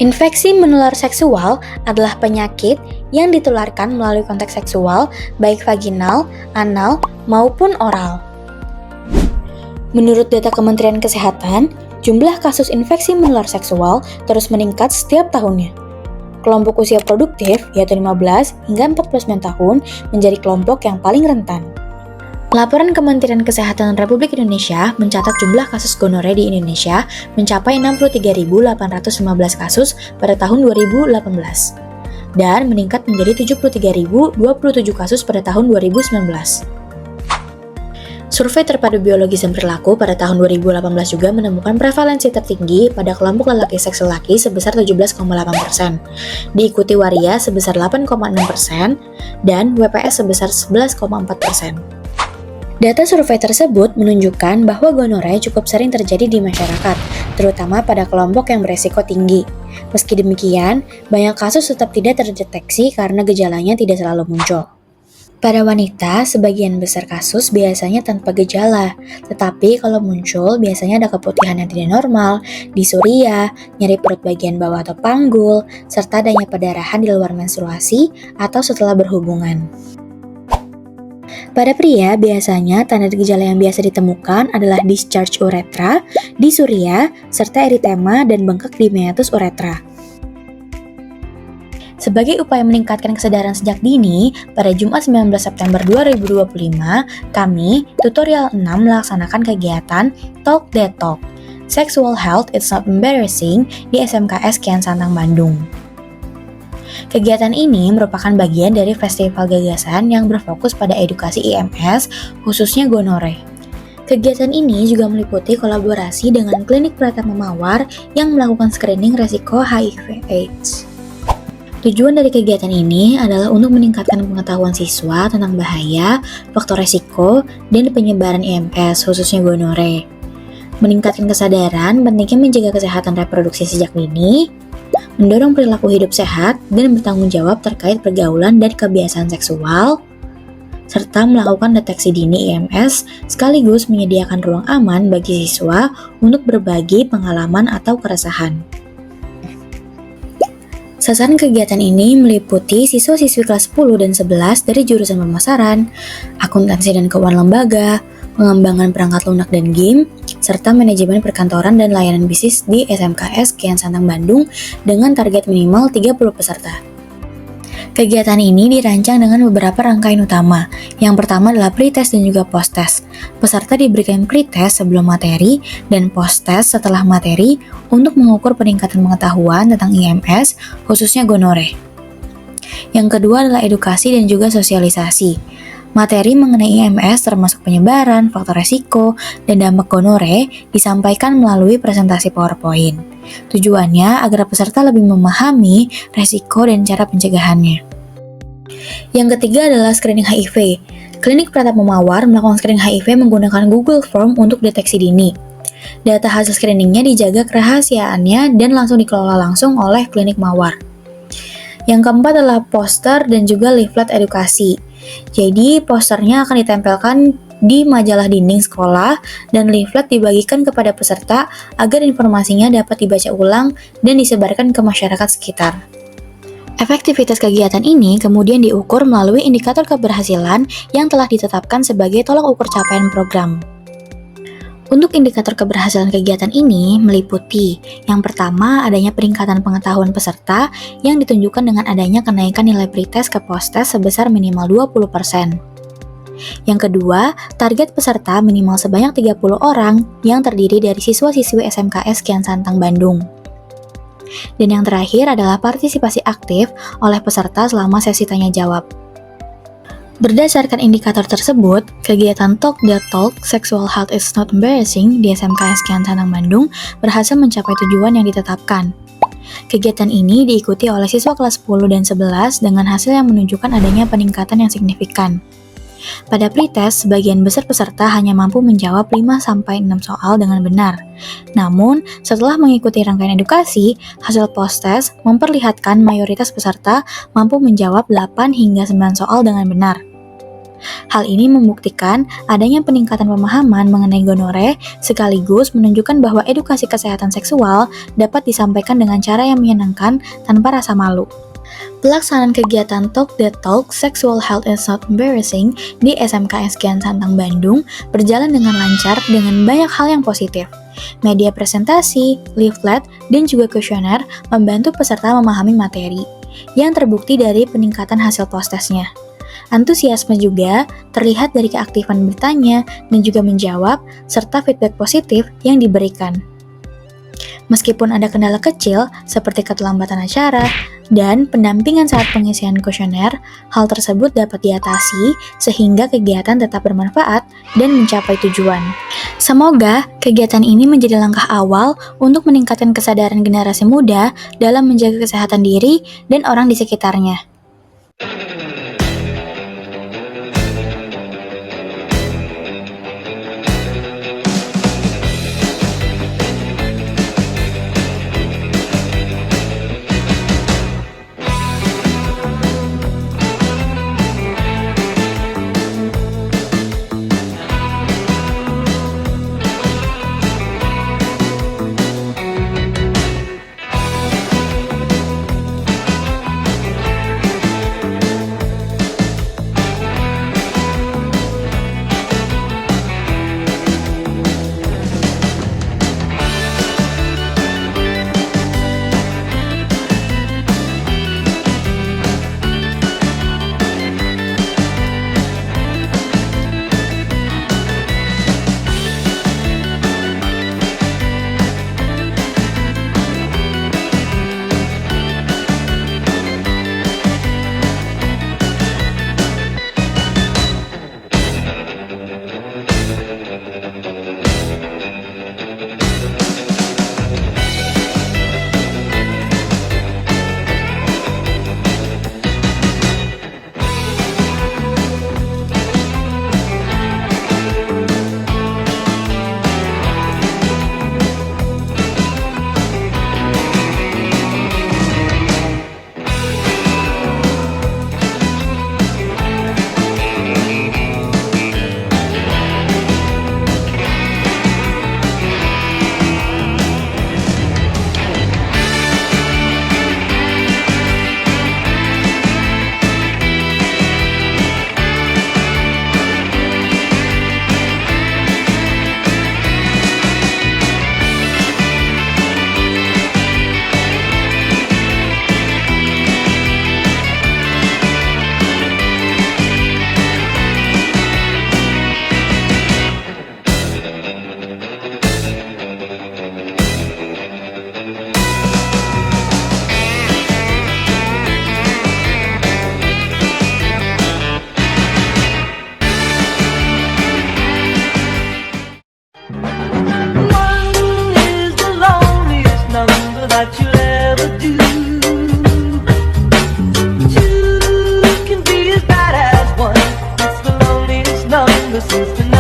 Infeksi menular seksual adalah penyakit yang ditularkan melalui kontak seksual, baik vaginal, anal, maupun oral. Menurut data Kementerian Kesehatan, jumlah kasus infeksi menular seksual terus meningkat setiap tahunnya. Kelompok usia produktif, yaitu 15 hingga 49 tahun, menjadi kelompok yang paling rentan. Laporan Kementerian Kesehatan Republik Indonesia mencatat jumlah kasus gonore di Indonesia mencapai 63.815 kasus pada tahun 2018 dan meningkat menjadi 73.027 kasus pada tahun 2019. Survei terpadu biologis dan perilaku pada tahun 2018 juga menemukan prevalensi tertinggi pada kelompok lelaki seks lelaki sebesar 17,8%, diikuti waria sebesar 8,6% dan WPS sebesar 11,4%. Data survei tersebut menunjukkan bahwa gonore cukup sering terjadi di masyarakat, terutama pada kelompok yang beresiko tinggi. Meski demikian, banyak kasus tetap tidak terdeteksi karena gejalanya tidak selalu muncul. Pada wanita, sebagian besar kasus biasanya tanpa gejala, tetapi kalau muncul biasanya ada keputihan yang tidak normal, disuria, nyeri perut bagian bawah atau panggul, serta adanya perdarahan di luar menstruasi atau setelah berhubungan. Pada pria, biasanya tanda gejala yang biasa ditemukan adalah discharge uretra, disuria, serta eritema dan bengkak di meatus uretra. Sebagai upaya meningkatkan kesadaran sejak dini, pada Jumat 19 September 2025, kami, Tutorial 6 melaksanakan kegiatan Talk That Talk, Sexual Health It's Not Embarrassing di SMKS Kian Santang, Bandung. Kegiatan ini merupakan bagian dari festival gagasan yang berfokus pada edukasi IMS, khususnya gonore. Kegiatan ini juga meliputi kolaborasi dengan Klinik Pratama Mawar yang melakukan screening resiko HIV/AIDS. Tujuan dari kegiatan ini adalah untuk meningkatkan pengetahuan siswa tentang bahaya, faktor resiko, dan penyebaran IMS, khususnya gonore. Meningkatkan kesadaran pentingnya menjaga kesehatan reproduksi sejak dini, mendorong perilaku hidup sehat dan bertanggung jawab terkait pergaulan dan kebiasaan seksual, serta melakukan deteksi dini IMS sekaligus menyediakan ruang aman bagi siswa untuk berbagi pengalaman atau keresahan. Sasaran kegiatan ini meliputi siswa-siswi kelas 10 dan 11 dari jurusan pemasaran, akuntansi dan keuangan lembaga, pengembangan perangkat lunak dan game, serta manajemen perkantoran dan layanan bisnis di SMKS Kian Santang, Bandung dengan target minimal 30 peserta. Kegiatan ini dirancang dengan beberapa rangkaian utama. Yang pertama adalah pre-test dan juga post-test. Peserta diberikan pre-test sebelum materi dan post-test setelah materi untuk mengukur peningkatan pengetahuan tentang IMS, khususnya gonore. Yang kedua adalah edukasi dan juga sosialisasi. Materi mengenai IMS termasuk penyebaran, faktor resiko, dan dampak gonore disampaikan melalui presentasi PowerPoint. Tujuannya agar peserta lebih memahami resiko dan cara pencegahannya. Yang ketiga adalah screening HIV. Klinik Pratama Mawar melakukan screening HIV menggunakan Google Form untuk deteksi dini. Data hasil screeningnya dijaga kerahasiaannya dan langsung dikelola langsung oleh Klinik Mawar. Yang keempat adalah poster dan juga leaflet edukasi. Jadi posternya akan ditempelkan di majalah dinding sekolah dan leaflet dibagikan kepada peserta agar informasinya dapat dibaca ulang dan disebarkan ke masyarakat sekitar. Efektivitas kegiatan ini kemudian diukur melalui indikator keberhasilan yang telah ditetapkan sebagai tolak ukur capaian program. Untuk indikator keberhasilan kegiatan ini meliputi yang pertama adanya peningkatan pengetahuan peserta yang ditunjukkan dengan adanya kenaikan nilai pretest ke post-test sebesar minimal 20%. Yang kedua, target peserta minimal sebanyak 30 orang yang terdiri dari siswa-siswi SMKS Kian Santang, Bandung. Dan yang terakhir adalah partisipasi aktif oleh peserta selama sesi tanya jawab. Berdasarkan indikator tersebut, kegiatan Talk That Talk, Sexual Health It's Not Embarrassing di SMKS Kian Santang, Bandung berhasil mencapai tujuan yang ditetapkan. Kegiatan ini diikuti oleh siswa kelas 10 dan 11 dengan hasil yang menunjukkan adanya peningkatan yang signifikan. Pada pretest, sebagian besar peserta hanya mampu menjawab 5-6 soal dengan benar. Namun, setelah mengikuti rangkaian edukasi, hasil post-test memperlihatkan mayoritas peserta mampu menjawab 8 hingga 9 soal dengan benar. Hal ini membuktikan adanya peningkatan pemahaman mengenai gonore, sekaligus menunjukkan bahwa edukasi kesehatan seksual dapat disampaikan dengan cara yang menyenangkan tanpa rasa malu. Pelaksanaan kegiatan Talk That Talk Sexual Health is Not Embarrassing di SMK SGN Santang Bandung berjalan dengan lancar dengan banyak hal yang positif. Media presentasi, leaflet, dan juga kuesioner membantu peserta memahami materi, yang terbukti dari peningkatan hasil post-testnya. Antusiasme juga terlihat dari keaktifan bertanya dan juga menjawab, serta feedback positif yang diberikan. Meskipun ada kendala kecil seperti keterlambatan acara dan pendampingan saat pengisian kuesioner, hal tersebut dapat diatasi sehingga kegiatan tetap bermanfaat dan mencapai tujuan. Semoga kegiatan ini menjadi langkah awal untuk meningkatkan kesadaran generasi muda dalam menjaga kesehatan diri dan orang di sekitarnya. That you'll ever do. Two can be as bad as one. It's the loneliest number since the night.